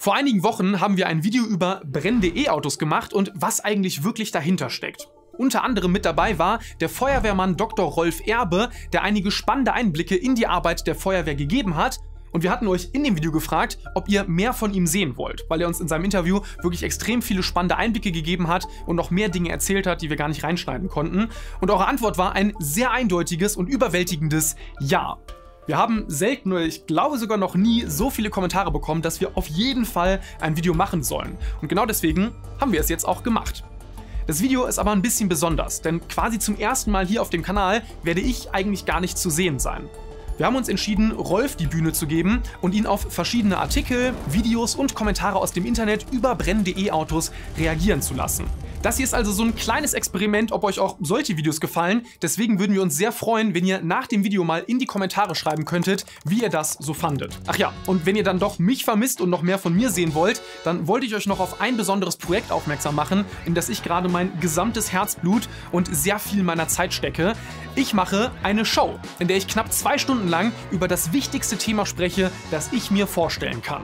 Vor einigen Wochen haben wir ein Video über brennende E-Autos gemacht und was eigentlich wirklich dahinter steckt. Unter anderem mit dabei war der Feuerwehrmann Dr. Rolf Erbe, der einige spannende Einblicke in die Arbeit der Feuerwehr gegeben hat. Und wir hatten euch in dem Video gefragt, ob ihr mehr von ihm sehen wollt, weil er uns in seinem Interview wirklich extrem viele spannende Einblicke gegeben hat und noch mehr Dinge erzählt hat, die wir gar nicht reinschneiden konnten. Und eure Antwort war ein sehr eindeutiges und überwältigendes Ja. Wir haben selten oder ich glaube sogar noch nie so viele Kommentare bekommen, dass wir auf jeden Fall ein Video machen sollen. Und genau deswegen haben wir es jetzt auch gemacht. Das Video ist aber ein bisschen besonders, denn quasi zum ersten Mal hier auf dem Kanal werde ich eigentlich gar nicht zu sehen sein. Wir haben uns entschieden, Rolf die Bühne zu geben und ihn auf verschiedene Artikel, Videos und Kommentare aus dem Internet über brennende E-Autos reagieren zu lassen. Das hier ist also so ein kleines Experiment, ob euch auch solche Videos gefallen. Deswegen würden wir uns sehr freuen, wenn ihr nach dem Video mal in die Kommentare schreiben könntet, wie ihr das so fandet. Ach ja, und wenn ihr dann doch mich vermisst und noch mehr von mir sehen wollt, dann wollte ich euch noch auf ein besonderes Projekt aufmerksam machen, in das ich gerade mein gesamtes Herzblut und sehr viel meiner Zeit stecke. Ich mache eine Show, in der ich knapp 2 Stunden lang über das wichtigste Thema spreche, das ich mir vorstellen kann.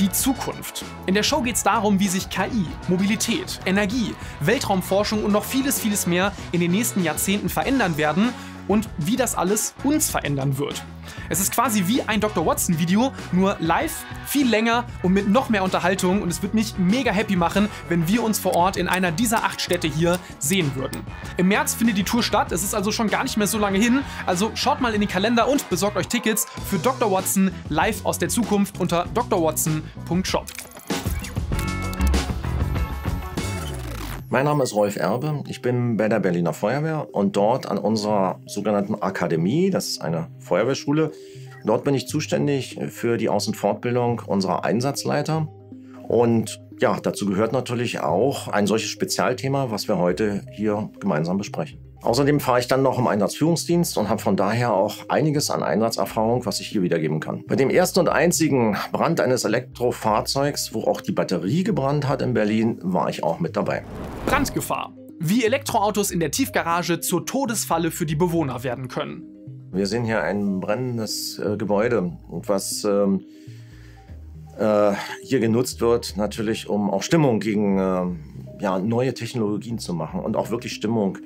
Die Zukunft. In der Show geht es darum, wie sich KI, Mobilität, Energie, Weltraumforschung und noch vieles mehr in den nächsten Jahrzehnten verändern werden und wie das alles uns verändern wird. Es ist quasi wie ein Dr. Watson Video, nur live, viel länger und mit noch mehr Unterhaltung, und es wird mich mega happy machen, wenn wir uns vor Ort in einer dieser 8 Städte hier sehen würden. Im März findet die Tour statt, es ist also schon gar nicht mehr so lange hin, also schaut mal in den Kalender und besorgt euch Tickets für Dr. Watson live aus der Zukunft unter drwatson.shop. Mein Name ist Rolf Erbe, ich bin bei der Berliner Feuerwehr und dort an unserer sogenannten Akademie, das ist eine Feuerwehrschule, dort bin ich zuständig für die Aus- und Fortbildung unserer Einsatzleiter. Und ja, dazu gehört natürlich auch ein solches Spezialthema, was wir heute hier gemeinsam besprechen. Außerdem fahre ich dann noch im Einsatzführungsdienst und habe von daher auch einiges an Einsatzerfahrung, was ich hier wiedergeben kann. Bei dem ersten und einzigen Brand eines Elektrofahrzeugs, wo auch die Batterie gebrannt hat in Berlin, war ich auch mit dabei. Brandgefahr. Wie Elektroautos in der Tiefgarage zur Todesfalle für die Bewohner werden können. Wir sehen hier ein brennendes Gebäude, was hier genutzt wird, natürlich um auch Stimmung gegen neue Technologien zu machen und auch wirklich Stimmung.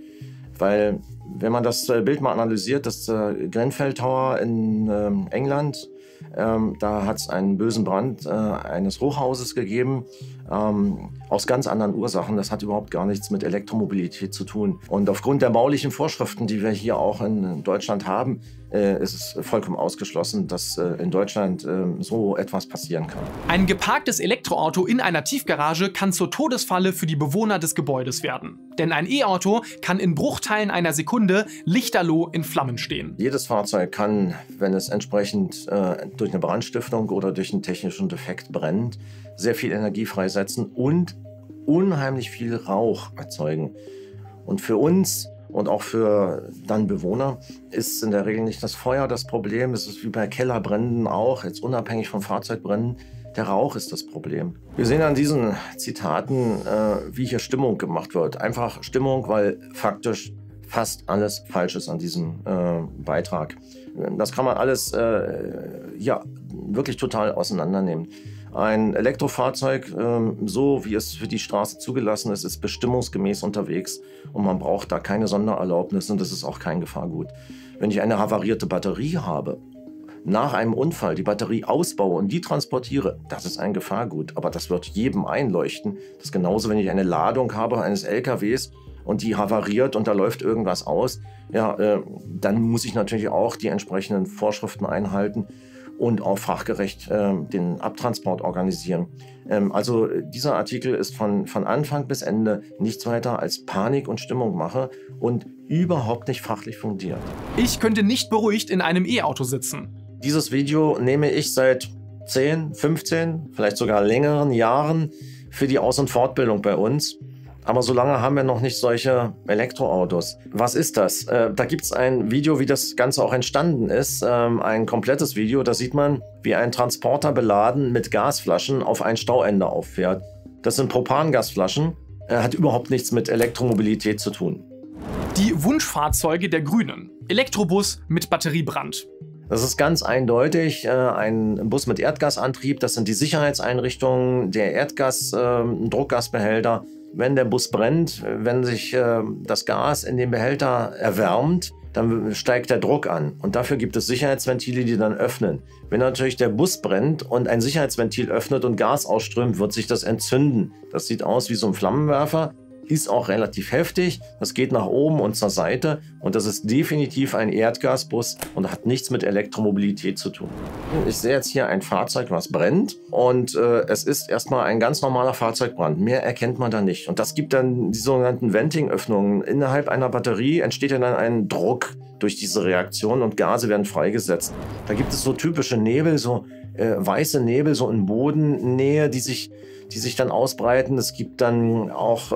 Weil, wenn man das Bild mal analysiert, das Grenfell Tower in England, da hat es einen bösen Brand eines Hochhauses gegeben, aus ganz anderen Ursachen. Das hat überhaupt gar nichts mit Elektromobilität zu tun. Und aufgrund der baulichen Vorschriften, die wir hier auch in Deutschland haben, ist es vollkommen ausgeschlossen, dass in Deutschland so etwas passieren kann. Ein geparktes Elektroauto in einer Tiefgarage kann zur Todesfalle für die Bewohner des Gebäudes werden. Denn ein E-Auto kann in Bruchteilen einer Sekunde lichterloh in Flammen stehen. Jedes Fahrzeug kann, wenn es entsprechend durch eine Brandstiftung oder durch einen technischen Defekt brennt, sehr viel Energie freisetzen und unheimlich viel Rauch erzeugen. Und für uns und auch für dann Bewohner ist in der Regel nicht das Feuer das Problem. Es ist wie bei Kellerbränden auch, jetzt unabhängig von Fahrzeugbränden. Der Rauch ist das Problem. Wir sehen an diesen Zitaten, wie hier Stimmung gemacht wird. Einfach Stimmung, weil faktisch fast alles falsch ist an diesem Beitrag. Das kann man alles wirklich total auseinandernehmen. Ein Elektrofahrzeug, so wie es für die Straße zugelassen ist, ist bestimmungsgemäß unterwegs und man braucht da keine Sondererlaubnis und das ist auch kein Gefahrgut. Wenn ich eine havarierte Batterie habe, nach einem Unfall die Batterie ausbaue und die transportiere, das ist ein Gefahrgut, aber das wird jedem einleuchten. Das ist genauso, wenn ich eine Ladung habe eines LKWs und die havariert und da läuft irgendwas aus, dann muss ich natürlich auch die entsprechenden Vorschriften einhalten und auch fachgerecht den Abtransport organisieren. Also dieser Artikel ist von Anfang bis Ende nichts weiter als Panik und Stimmungmache und überhaupt nicht fachlich fundiert. Ich könnte nicht beruhigt in einem E-Auto sitzen. Dieses Video nehme ich seit 10, 15, vielleicht sogar längeren Jahren für die Aus- und Fortbildung bei uns. Aber so lange haben wir noch nicht solche Elektroautos. Was ist das? Da gibt es ein Video, wie das Ganze auch entstanden ist. Ein komplettes Video. Da sieht man, wie ein Transporter beladen mit Gasflaschen auf ein Stauende auffährt. Das sind Propangasflaschen. Hat überhaupt nichts mit Elektromobilität zu tun. Die Wunschfahrzeuge der Grünen. Elektrobus mit Batteriebrand. Das ist ganz eindeutig ein Bus mit Erdgasantrieb. Das sind die Sicherheitseinrichtungen, der Druckgasbehälter. Wenn der Bus brennt, wenn sich das Gas in dem Behälter erwärmt, dann steigt der Druck an. Und dafür gibt es Sicherheitsventile, die dann öffnen. Wenn natürlich der Bus brennt und ein Sicherheitsventil öffnet und Gas ausströmt, wird sich das entzünden. Das sieht aus wie so ein Flammenwerfer. Ist auch relativ heftig, das geht nach oben und zur Seite und das ist definitiv ein Erdgasbus und hat nichts mit Elektromobilität zu tun. Ich sehe jetzt hier ein Fahrzeug, was brennt und es ist erstmal ein ganz normaler Fahrzeugbrand. Mehr erkennt man da nicht. Und das gibt dann die sogenannten Venting-Öffnungen. Innerhalb einer Batterie entsteht dann ein Druck durch diese Reaktion und Gase werden freigesetzt. Da gibt es so typische Nebel, so weiße Nebel, so in Bodennähe, die sich dann ausbreiten. Es gibt dann auch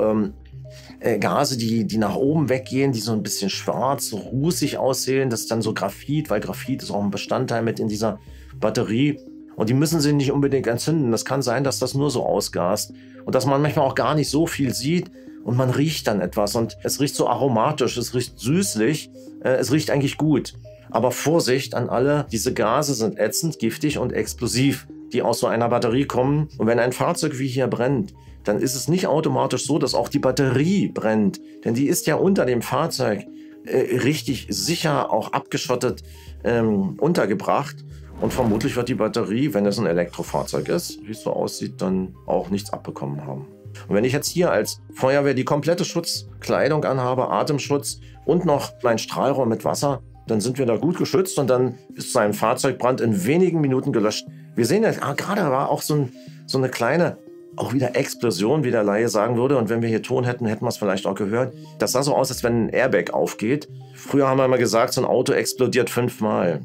Gase, die nach oben weggehen, die so ein bisschen schwarz, so rußig aussehen. Das ist dann so Graphit, weil Graphit ist auch ein Bestandteil mit in dieser Batterie. Und die müssen sich nicht unbedingt entzünden. Das kann sein, dass das nur so ausgast und dass man manchmal auch gar nicht so viel sieht und man riecht dann etwas und es riecht so aromatisch, es riecht süßlich, es riecht eigentlich gut. Aber Vorsicht an alle, diese Gase sind ätzend, giftig und explosiv, die aus so einer Batterie kommen. Und wenn ein Fahrzeug wie hier brennt, dann ist es nicht automatisch so, dass auch die Batterie brennt. Denn die ist ja unter dem Fahrzeug richtig sicher, auch abgeschottet untergebracht. Und vermutlich wird die Batterie, wenn es ein Elektrofahrzeug ist, wie es so aussieht, dann auch nichts abbekommen haben. Und wenn ich jetzt hier als Feuerwehr die komplette Schutzkleidung anhabe, Atemschutz und noch mein Strahlrohr mit Wasser, dann sind wir da gut geschützt und dann ist so ein Fahrzeugbrand in wenigen Minuten gelöscht. Wir sehen ja, gerade war auch so eine kleine, auch wieder Explosion, wie der Laie sagen würde. Und wenn wir hier Ton hätten, hätten wir es vielleicht auch gehört. Das sah so aus, als wenn ein Airbag aufgeht. Früher haben wir immer gesagt, so ein Auto explodiert 5-mal.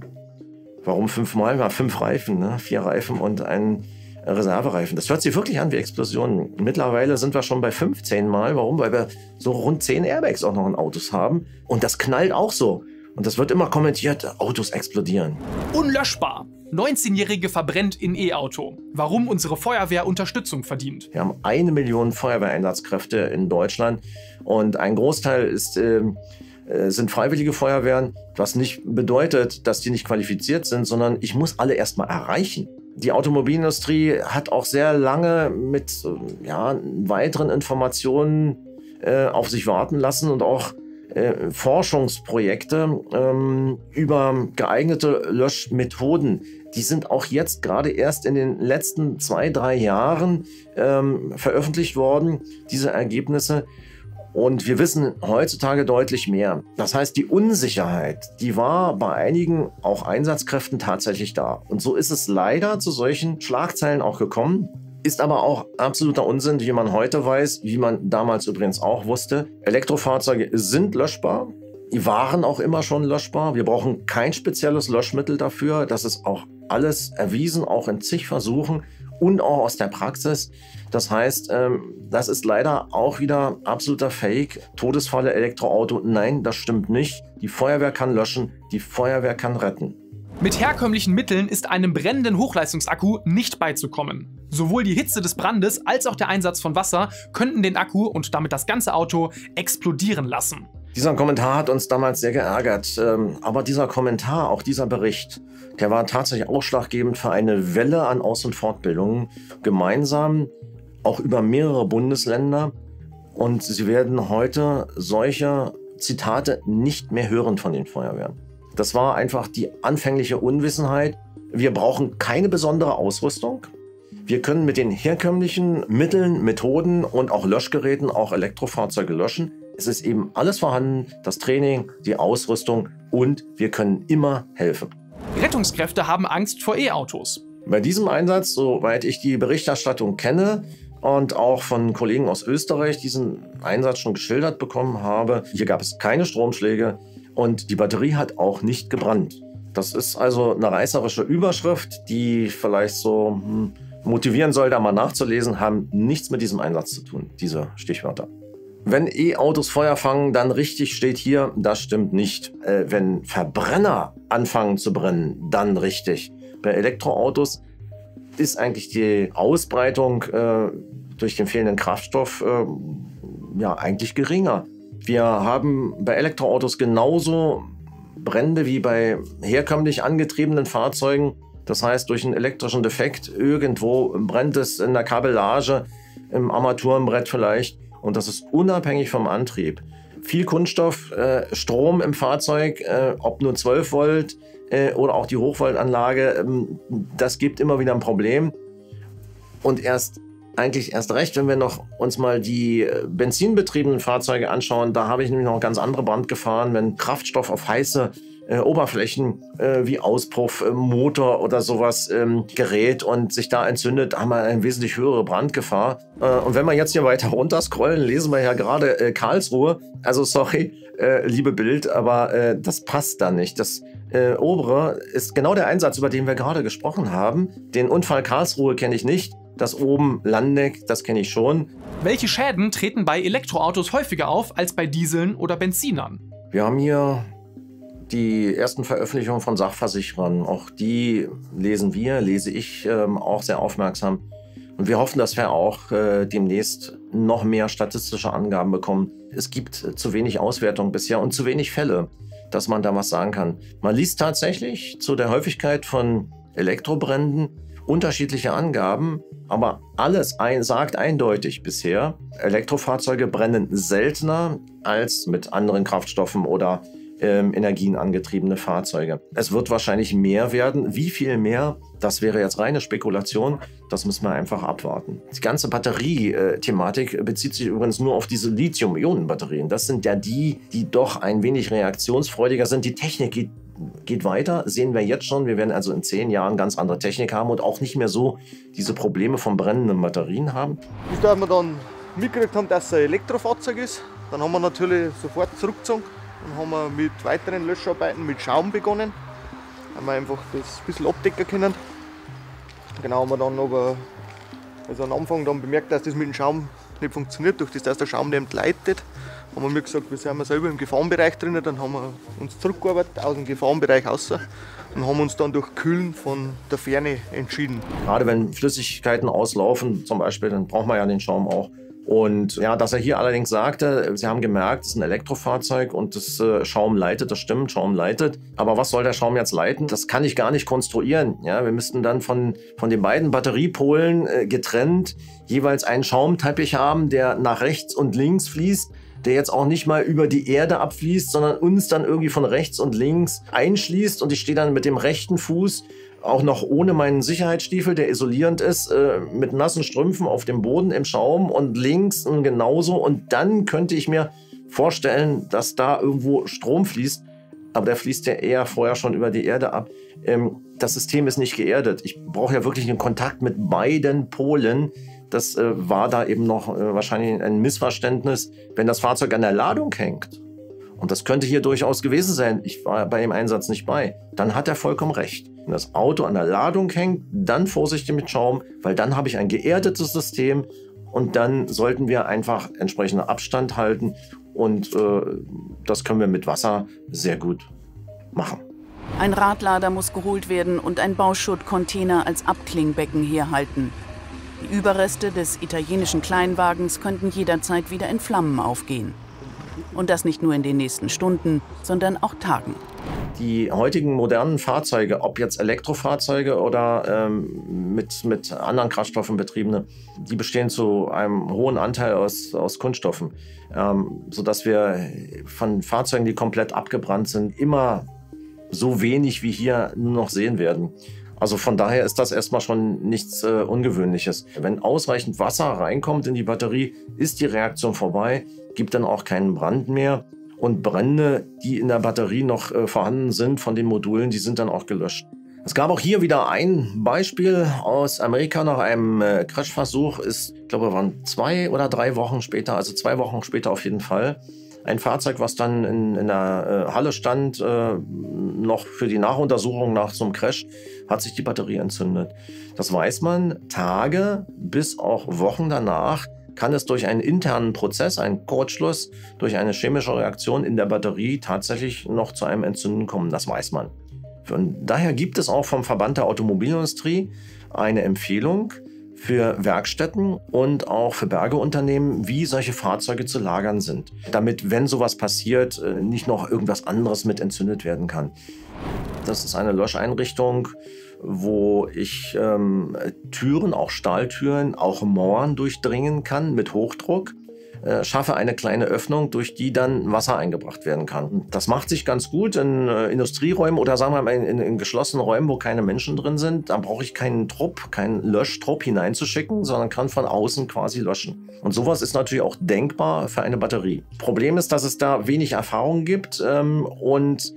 Warum 5-mal? Ja, 5 Reifen, ne? 4 Reifen und ein Reservereifen. Das hört sich wirklich an wie Explosionen. Mittlerweile sind wir schon bei 15 Mal. Warum? Weil wir so rund 10 Airbags auch noch in Autos haben. Und das knallt auch so. Und das wird immer kommentiert, Autos explodieren. Unlöschbar. 19-Jährige verbrennt in E-Auto. Warum unsere Feuerwehr Unterstützung verdient. Wir haben 1 Million Feuerwehreinsatzkräfte in Deutschland und ein Großteil sind freiwillige Feuerwehren, was nicht bedeutet, dass die nicht qualifiziert sind, sondern ich muss alle erstmal erreichen. Die Automobilindustrie hat auch sehr lange mit weiteren Informationen auf sich warten lassen und auch Forschungsprojekte über geeignete Löschmethoden. Die sind auch jetzt gerade erst in den letzten 2-3 Jahren veröffentlicht worden, diese Ergebnisse. Und wir wissen heutzutage deutlich mehr. Das heißt, die Unsicherheit, die war bei einigen auch Einsatzkräften tatsächlich da. Und so ist es leider zu solchen Schlagzeilen auch gekommen. Ist aber auch absoluter Unsinn, wie man heute weiß, wie man damals übrigens auch wusste. Elektrofahrzeuge sind löschbar. Die waren auch immer schon löschbar. Wir brauchen kein spezielles Löschmittel dafür. Das ist auch alles erwiesen, auch in zig Versuchen und auch aus der Praxis. Das heißt, das ist leider auch wieder absoluter Fake. Todesfalle Elektroauto, nein, das stimmt nicht. Die Feuerwehr kann löschen, die Feuerwehr kann retten. Mit herkömmlichen Mitteln ist einem brennenden Hochleistungsakku nicht beizukommen. Sowohl die Hitze des Brandes als auch der Einsatz von Wasser könnten den Akku und damit das ganze Auto explodieren lassen. Dieser Kommentar hat uns damals sehr geärgert. Aber dieser Kommentar, auch dieser Bericht, der war tatsächlich ausschlaggebend für eine Welle an Aus- und Fortbildungen. Gemeinsam, auch über mehrere Bundesländer. Und Sie werden heute solche Zitate nicht mehr hören von den Feuerwehren. Das war einfach die anfängliche Unwissenheit. Wir brauchen keine besondere Ausrüstung. Wir können mit den herkömmlichen Mitteln, Methoden und auch Löschgeräten auch Elektrofahrzeuge löschen. Es ist eben alles vorhanden, das Training, die Ausrüstung und wir können immer helfen. Rettungskräfte haben Angst vor E-Autos. Bei diesem Einsatz, soweit ich die Berichterstattung kenne und auch von Kollegen aus Österreich diesen Einsatz schon geschildert bekommen habe, hier gab es keine Stromschläge und die Batterie hat auch nicht gebrannt. Das ist also eine reißerische Überschrift, die vielleicht so motivieren soll, da mal nachzulesen, haben nichts mit diesem Einsatz zu tun, diese Stichwörter. Wenn E-Autos Feuer fangen, dann richtig steht hier, das stimmt nicht. Wenn Verbrenner anfangen zu brennen, dann richtig. Bei Elektroautos ist eigentlich die Ausbreitung durch den fehlenden Kraftstoff eigentlich geringer. Wir haben bei Elektroautos genauso Brände wie bei herkömmlich angetriebenen Fahrzeugen. Das heißt, durch einen elektrischen Defekt irgendwo brennt es in der Kabellage, im Armaturenbrett vielleicht. Und das ist unabhängig vom Antrieb. Viel Kunststoff, Strom im Fahrzeug, ob nur 12 Volt oder auch die Hochvoltanlage, das gibt immer wieder ein Problem. Und eigentlich erst recht, wenn wir noch uns mal die benzinbetriebenen Fahrzeuge anschauen, da habe ich nämlich noch ganz andere Brandgefahren, wenn Kraftstoff auf heiße Oberflächen wie Auspuff, Motor oder sowas gerät und sich da entzündet, haben wir eine wesentlich höhere Brandgefahr. Und wenn wir jetzt hier weiter runter scrollen, lesen wir ja gerade Karlsruhe. Also sorry, liebe Bild, aber das passt da nicht. Das obere ist genau der Einsatz, über den wir gerade gesprochen haben. Den Unfall Karlsruhe kenne ich nicht. Das oben Landeck, das kenne ich schon. Welche Schäden treten bei Elektroautos häufiger auf als bei Dieseln oder Benzinern? Wir haben hier die ersten Veröffentlichungen von Sachversicherern. Auch die lese ich auch sehr aufmerksam. Und wir hoffen, dass wir auch demnächst noch mehr statistische Angaben bekommen. Es gibt zu wenig Auswertung bisher und zu wenig Fälle, dass man da was sagen kann. Man liest tatsächlich zu der Häufigkeit von Elektrobränden unterschiedliche Angaben, aber alles sagt eindeutig bisher, Elektrofahrzeuge brennen seltener als mit anderen Kraftstoffen oder Energien angetriebene Fahrzeuge. Es wird wahrscheinlich mehr werden. Wie viel mehr? Das wäre jetzt reine Spekulation. Das müssen wir einfach abwarten. Die ganze Batterie-Thematik bezieht sich übrigens nur auf diese Lithium-Ionen-Batterien. Das sind ja die doch ein wenig reaktionsfreudiger sind. Die Technik geht weiter, sehen wir jetzt schon. Wir werden also in 10 Jahren ganz andere Technik haben und auch nicht mehr so diese Probleme von brennenden Batterien haben. Bis da wir dann mitgekriegt haben, dass es ein Elektrofahrzeug ist, dann haben wir natürlich sofort zurückgezogen. Dann haben wir mit weiteren Löscharbeiten mit Schaum begonnen. Haben wir einfach das ein bisschen abdecken können. Genau, haben wir dann aber am Anfang dann bemerkt, dass das mit dem Schaum nicht funktioniert, durch das, dass der Schaum nicht leitet. Haben wir mir gesagt, wir sind selber im Gefahrenbereich drin, dann haben wir uns zurückgearbeitet aus dem Gefahrenbereich raus und haben uns dann durch Kühlen von der Ferne entschieden. Gerade wenn Flüssigkeiten auslaufen, zum Beispiel, dann braucht man ja den Schaum auch. Und ja, dass er hier allerdings sagte, sie haben gemerkt, es ist ein Elektrofahrzeug und das Schaum leitet, das stimmt, Schaum leitet. Aber was soll der Schaum jetzt leiten? Das kann ich gar nicht konstruieren. Ja, wir müssten dann von den beiden Batteriepolen getrennt jeweils einen Schaumteppich haben, der nach rechts und links fließt, der jetzt auch nicht mal über die Erde abfließt, sondern uns dann irgendwie von rechts und links einschließt. Und ich stehe dann mit dem rechten Fuß auch noch ohne meinen Sicherheitsstiefel, der isolierend ist, mit nassen Strümpfen auf dem Boden im Schaum und links genauso. Und dann könnte ich mir vorstellen, dass da irgendwo Strom fließt. Aber der fließt ja eher vorher schon über die Erde ab. Das System ist nicht geerdet. Ich brauche ja wirklich einen Kontakt mit beiden Polen. Das war da eben noch wahrscheinlich ein Missverständnis, wenn das Fahrzeug an der Ladung hängt. Und das könnte hier durchaus gewesen sein. Ich war bei dem Einsatz nicht bei. Dann hat er vollkommen recht. Wenn das Auto an der Ladung hängt, dann vorsichtig mit Schaum, weil dann habe ich ein geerdetes System und dann sollten wir einfach entsprechenden Abstand halten und das können wir mit Wasser sehr gut machen. Ein Radlader muss geholt werden und ein Bauschuttcontainer als Abklingbecken herhalten. Die Überreste des italienischen Kleinwagens könnten jederzeit wieder in Flammen aufgehen. Und das nicht nur in den nächsten Stunden, sondern auch Tagen. Die heutigen modernen Fahrzeuge, ob jetzt Elektrofahrzeuge oder mit anderen Kraftstoffen betriebene, die bestehen zu einem hohen Anteil aus Kunststoffen, sodass wir von Fahrzeugen, die komplett abgebrannt sind, immer so wenig wie hier nur noch sehen werden. Also von daher ist das erstmal schon nichts Ungewöhnliches. Wenn ausreichend Wasser reinkommt in die Batterie, ist die Reaktion vorbei, gibt dann auch keinen Brand mehr. Und Brände, die in der Batterie noch vorhanden sind von den Modulen, die sind dann auch gelöscht. Es gab auch hier wieder ein Beispiel aus Amerika nach einem Crashversuch. Ich glaube, waren 2 oder 3 Wochen später, also 2 Wochen später auf jeden Fall. Ein Fahrzeug, was dann in der Halle stand, noch für die Nachuntersuchung nach so einem Crash, hat sich die Batterie entzündet. Das weiß man, Tage bis auch Wochen danach kann es durch einen internen Prozess, einen Kurzschluss, durch eine chemische Reaktion in der Batterie tatsächlich noch zu einem Entzünden kommen. Das weiß man. Und daher gibt es auch vom Verband der Automobilindustrie eine Empfehlung für Werkstätten und auch für Bergeunternehmen, wie solche Fahrzeuge zu lagern sind, damit, wenn sowas passiert, nicht noch irgendwas anderes mit entzündet werden kann. Das ist eine Löscheinrichtung, wo ich Türen, auch Stahltüren, auch Mauern durchdringen kann mit Hochdruck. Schaffe eine kleine Öffnung, durch die dann Wasser eingebracht werden kann. Das macht sich ganz gut in Industrieräumen oder sagen wir mal in geschlossenen Räumen, wo keine Menschen drin sind. Da brauche ich keinen Löschtrupp hineinzuschicken, sondern kann von außen quasi löschen. Und sowas ist natürlich auch denkbar für eine Batterie. Problem ist, dass es da wenig Erfahrung gibt und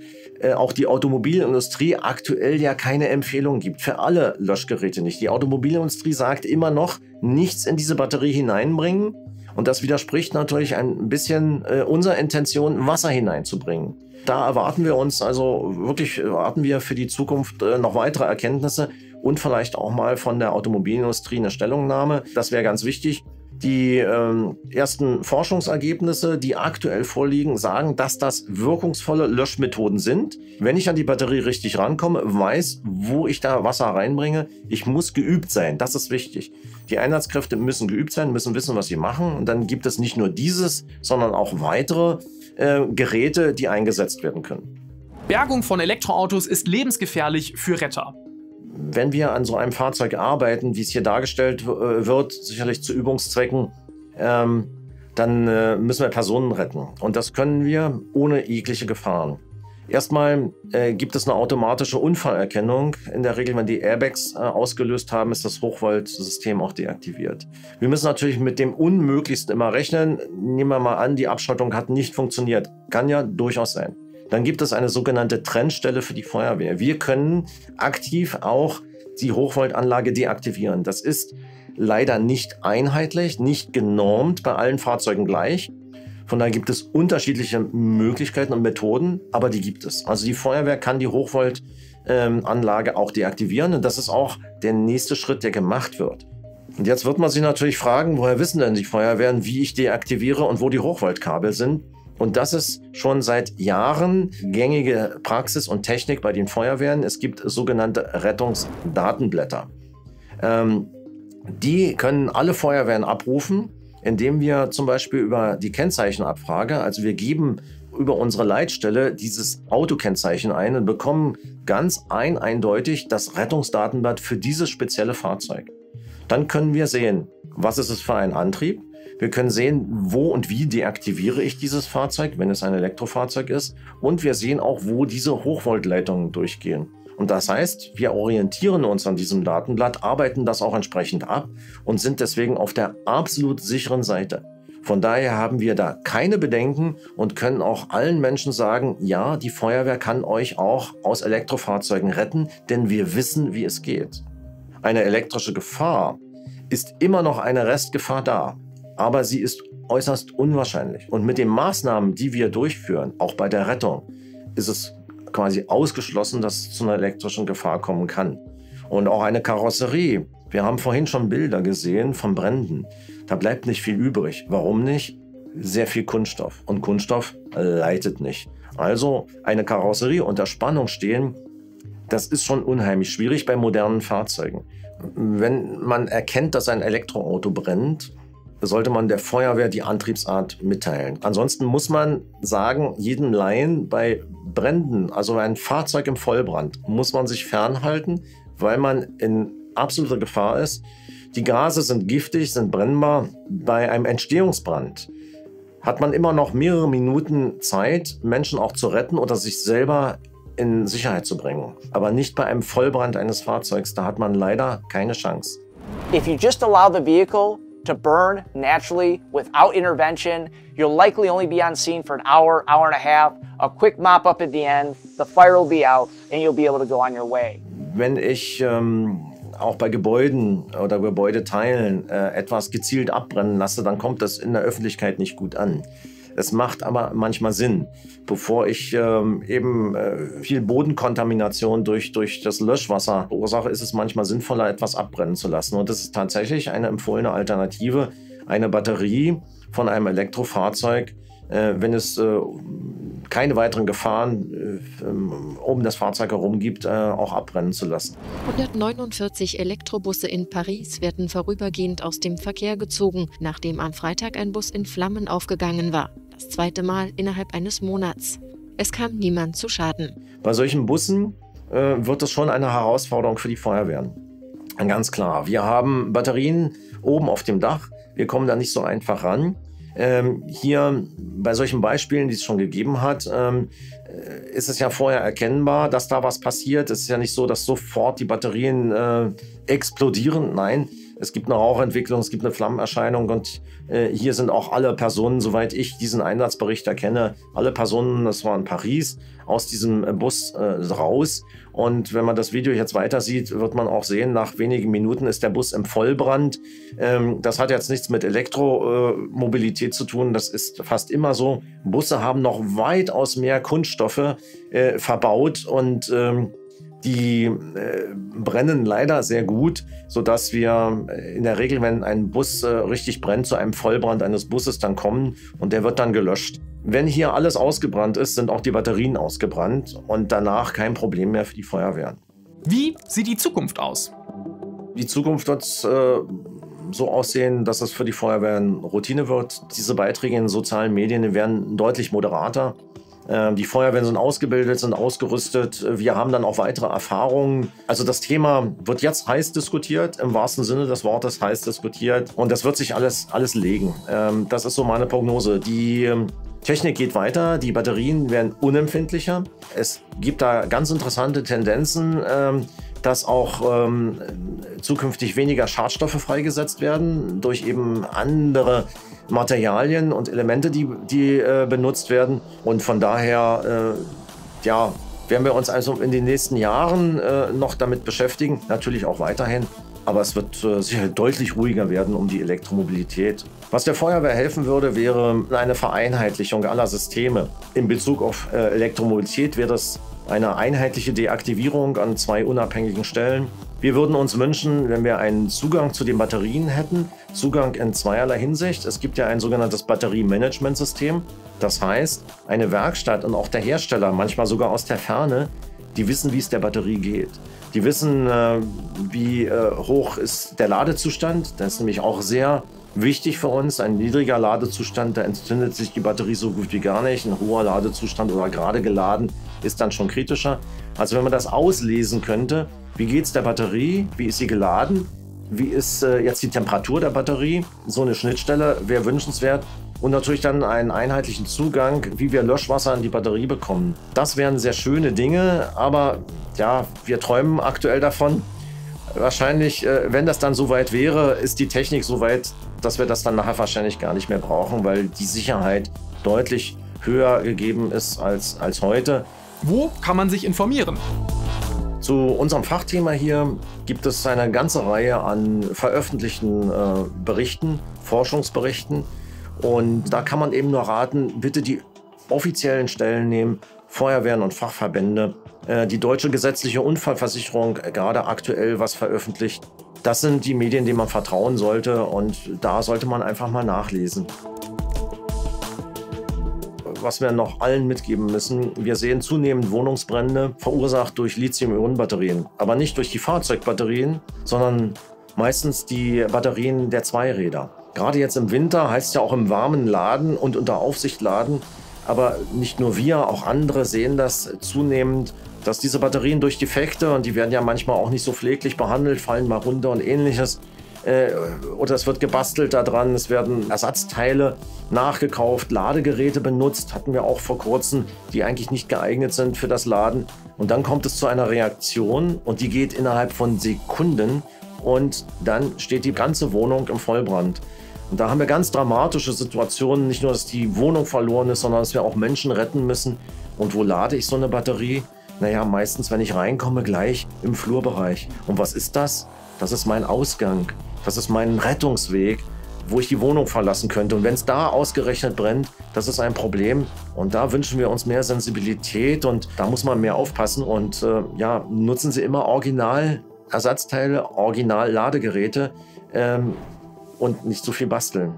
auch die Automobilindustrie aktuell ja keine Empfehlung gibt. Für alle Löschgeräte nicht. Die Automobilindustrie sagt immer noch, nichts in diese Batterie hineinbringen. Und das widerspricht natürlich ein bisschen unserer Intention, Wasser hineinzubringen. Da erwarten wir für die Zukunft noch weitere Erkenntnisse und vielleicht auch mal von der Automobilindustrie eine Stellungnahme. Das wäre ganz wichtig. Die ersten Forschungsergebnisse, die aktuell vorliegen, sagen, dass das wirkungsvolle Löschmethoden sind. Wenn ich an die Batterie richtig rankomme, weiß, wo ich da Wasser reinbringe. Ich muss geübt sein, das ist wichtig. Die Einsatzkräfte müssen geübt sein, müssen wissen, was sie machen. Und dann gibt es nicht nur dieses, sondern auch weitere Geräte, die eingesetzt werden können. Bergung von Elektroautos ist lebensgefährlich für Retter. Wenn wir an so einem Fahrzeug arbeiten, wie es hier dargestellt wird, sicherlich zu Übungszwecken, dann müssen wir Personen retten. Und das können wir ohne jegliche Gefahren. Erstmal gibt es eine automatische Unfallerkennung. In der Regel, wenn die Airbags ausgelöst haben, ist das Hochvoltsystem auch deaktiviert. Wir müssen natürlich mit dem Unmöglichsten immer rechnen. Nehmen wir mal an, die Abschottung hat nicht funktioniert. Kann ja durchaus sein. Dann gibt es eine sogenannte Trennstelle für die Feuerwehr. Wir können aktiv auch die Hochvoltanlage deaktivieren. Das ist leider nicht einheitlich, nicht genormt bei allen Fahrzeugen gleich. Von daher gibt es unterschiedliche Möglichkeiten und Methoden, aber die gibt es. Also die Feuerwehr kann die Hochvoltanlage auch deaktivieren und das ist auch der nächste Schritt, der gemacht wird. Und jetzt wird man sich natürlich fragen, woher wissen denn die Feuerwehren, wie ich deaktiviere und wo die Hochvoltkabel sind? Und das ist schon seit Jahren gängige Praxis und Technik bei den Feuerwehren. Es gibt sogenannte Rettungsdatenblätter. Die können alle Feuerwehren abrufen, indem wir zum Beispiel über die Kennzeichenabfrage, also wir geben über unsere Leitstelle dieses Autokennzeichen ein und bekommen ganz eindeutig das Rettungsdatenblatt für dieses spezielle Fahrzeug. Dann können wir sehen, was ist es für ein Antrieb. Wir können sehen, wo und wie deaktiviere ich dieses Fahrzeug, wenn es ein Elektrofahrzeug ist. Und wir sehen auch, wo diese Hochvoltleitungen durchgehen. Und das heißt, wir orientieren uns an diesem Datenblatt, arbeiten das auch entsprechend ab und sind deswegen auf der absolut sicheren Seite. Von daher haben wir da keine Bedenken und können auch allen Menschen sagen, ja, die Feuerwehr kann euch auch aus Elektrofahrzeugen retten, denn wir wissen, wie es geht. Eine elektrische Gefahr ist immer noch eine Restgefahr da. Aber sie ist äußerst unwahrscheinlich. Und mit den Maßnahmen, die wir durchführen, auch bei der Rettung, ist es quasi ausgeschlossen, dass es zu einer elektrischen Gefahr kommen kann. Und auch eine Karosserie. Wir haben vorhin schon Bilder gesehen von Bränden. Da bleibt nicht viel übrig. Warum nicht? Sehr viel Kunststoff. Und Kunststoff leitet nicht. Also eine Karosserie unter Spannung stehen, das ist schon unheimlich schwierig bei modernen Fahrzeugen. Wenn man erkennt, dass ein Elektroauto brennt, sollte man der Feuerwehr die Antriebsart mitteilen. Ansonsten muss man sagen, jeden Laien bei Bränden, also ein Fahrzeug im Vollbrand, muss man sich fernhalten, weil man in absoluter Gefahr ist. Die Gase sind giftig, sind brennbar. Bei einem Entstehungsbrand hat man immer noch mehrere Minuten Zeit, Menschen auch zu retten oder sich selber in Sicherheit zu bringen. Aber nicht bei einem Vollbrand eines Fahrzeugs, da hat man leider keine Chance. If you just allow the vehicle to burn naturally without intervention, you'll likely only be on scene for an hour, hour and a half, a quick mop up at the end, the fire will be out and you'll be able to go on your way. Wenn ich auch bei Gebäuden oder Gebäudeteilen etwas gezielt abbrennen lasse, dann kommt das in der Öffentlichkeit nicht gut an. Es macht aber manchmal Sinn, bevor ich viel Bodenkontamination durch das Löschwasser verursache, ist es manchmal sinnvoller, etwas abbrennen zu lassen. Und das ist tatsächlich eine empfohlene Alternative, eine Batterie von einem Elektrofahrzeug, wenn es keine weiteren Gefahren um das Fahrzeug herum gibt, auch abbrennen zu lassen. 149 Elektrobusse in Paris werden vorübergehend aus dem Verkehr gezogen, nachdem am Freitag ein Bus in Flammen aufgegangen war. Das zweite Mal innerhalb eines Monats. Es kam niemand zu Schaden. Bei solchen Bussen wird es schon eine Herausforderung für die Feuerwehren. Ganz klar. Wir haben Batterien oben auf dem Dach. Wir kommen da nicht so einfach ran. Hier bei solchen Beispielen, die es schon gegeben hat, ist es ja vorher erkennbar, dass da was passiert. Es ist ja nicht so, dass sofort die Batterien explodieren. Nein, es gibt eine Rauchentwicklung, es gibt eine Flammenerscheinung und hier sind auch alle Personen, soweit ich diesen Einsatzbericht erkenne, alle Personen, das war in Paris, aus diesem Bus raus. Und wenn man das Video jetzt weiter sieht, wird man auch sehen, nach wenigen Minuten ist der Bus im Vollbrand. Das hat jetzt nichts mit Elektromobilität zu tun, das ist fast immer so. Busse haben noch weitaus mehr Kunststoffe verbaut und die brennen leider sehr gut, sodass wir in der Regel, wenn ein Bus richtig brennt, zu einem Vollbrand eines Busses dann kommen und der wird dann gelöscht. Wenn hier alles ausgebrannt ist, sind auch die Batterien ausgebrannt und danach kein Problem mehr für die Feuerwehren. Wie sieht die Zukunft aus? Die Zukunft wird so aussehen, dass es für die Feuerwehren Routine wird. Diese Beiträge in den sozialen Medien werden deutlich moderater. Die Feuerwehren sind ausgebildet, sind ausgerüstet. Wir haben dann auch weitere Erfahrungen. Also das Thema wird jetzt heiß diskutiert, im wahrsten Sinne des Wortes heiß diskutiert. Und das wird sich alles legen. Das ist so meine Prognose. Die Technik geht weiter, die Batterien werden unempfindlicher. Es gibt da ganz interessante Tendenzen, dass auch zukünftig weniger Schadstoffe freigesetzt werden durch eben andere Materialien und Elemente, die benutzt werden. Und von daher ja, werden wir uns also in den nächsten Jahren noch damit beschäftigen, natürlich auch weiterhin. Aber es wird sicher deutlich ruhiger werden um die Elektromobilität. Was der Feuerwehr helfen würde, wäre eine Vereinheitlichung aller Systeme. In Bezug auf Elektromobilität wäre das eine einheitliche Deaktivierung an 2 unabhängigen Stellen. Wir würden uns wünschen, wenn wir einen Zugang zu den Batterien hätten, Zugang in zweierlei Hinsicht. Es gibt ja ein sogenanntes Batteriemanagementsystem. Das heißt, eine Werkstatt und auch der Hersteller, manchmal sogar aus der Ferne, die wissen, wie es der Batterie geht. Die wissen, wie hoch ist der Ladezustand. Das ist nämlich auch sehr wichtig für uns. Ein niedriger Ladezustand, da entzündet sich die Batterie so gut wie gar nicht. Ein hoher Ladezustand oder gerade geladen ist dann schon kritischer. Also wenn man das auslesen könnte, wie geht es der Batterie, wie ist sie geladen, wie ist jetzt die Temperatur der Batterie, so eine Schnittstelle wäre wünschenswert. Und natürlich dann einen einheitlichen Zugang, wie wir Löschwasser in die Batterie bekommen. Das wären sehr schöne Dinge, aber ja, wir träumen aktuell davon. Wahrscheinlich, wenn das dann soweit wäre, ist die Technik soweit, dass wir das dann nachher wahrscheinlich gar nicht mehr brauchen, weil die Sicherheit deutlich höher gegeben ist als heute. Wo kann man sich informieren? Zu unserem Fachthema hier gibt es eine ganze Reihe an veröffentlichten Berichten, Forschungsberichten. Und da kann man eben nur raten, bitte die offiziellen Stellen nehmen, Feuerwehren und Fachverbände. Die Deutsche Gesetzliche Unfallversicherung, gerade aktuell was veröffentlicht. Das sind die Medien, denen man vertrauen sollte und da sollte man einfach mal nachlesen. Was wir noch allen mitgeben müssen, wir sehen zunehmend Wohnungsbrände, verursacht durch Lithium-Ionen-Batterien. Aber nicht durch die Fahrzeugbatterien, sondern meistens die Batterien der Zweiräder. Gerade jetzt im Winter heißt es ja auch im Warmen laden und unter Aufsicht laden. Aber nicht nur wir, auch andere sehen das zunehmend, dass diese Batterien durch Defekte, und die werden ja manchmal auch nicht so pfleglich behandelt, fallen mal runter und ähnliches. Oder es wird gebastelt daran, es werden Ersatzteile nachgekauft, Ladegeräte benutzt, hatten wir auch vor kurzem, die eigentlich nicht geeignet sind für das Laden. Und dann kommt es zu einer Reaktion und die geht innerhalb von Sekunden und dann steht die ganze Wohnung im Vollbrand. Und da haben wir ganz dramatische Situationen, nicht nur, dass die Wohnung verloren ist, sondern dass wir auch Menschen retten müssen. Und wo lade ich so eine Batterie? Naja, meistens, wenn ich reinkomme, gleich im Flurbereich. Und was ist das? Das ist mein Ausgang. Das ist mein Rettungsweg, wo ich die Wohnung verlassen könnte. Und wenn es da ausgerechnet brennt, das ist ein Problem. Und da wünschen wir uns mehr Sensibilität und da muss man mehr aufpassen. Und ja, nutzen Sie immer Original-Ersatzteile, Original-Ladegeräte und nicht so viel basteln.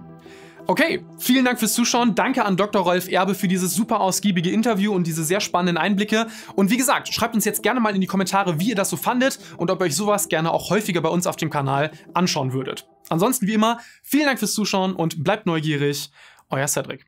Okay, vielen Dank fürs Zuschauen. Danke an Dr. Rolf Erbe für dieses super ausgiebige Interview und diese sehr spannenden Einblicke. Und wie gesagt, schreibt uns jetzt gerne mal in die Kommentare, wie ihr das so fandet und ob ihr euch sowas gerne auch häufiger bei uns auf dem Kanal anschauen würdet. Ansonsten wie immer, vielen Dank fürs Zuschauen und bleibt neugierig. Euer Cedric.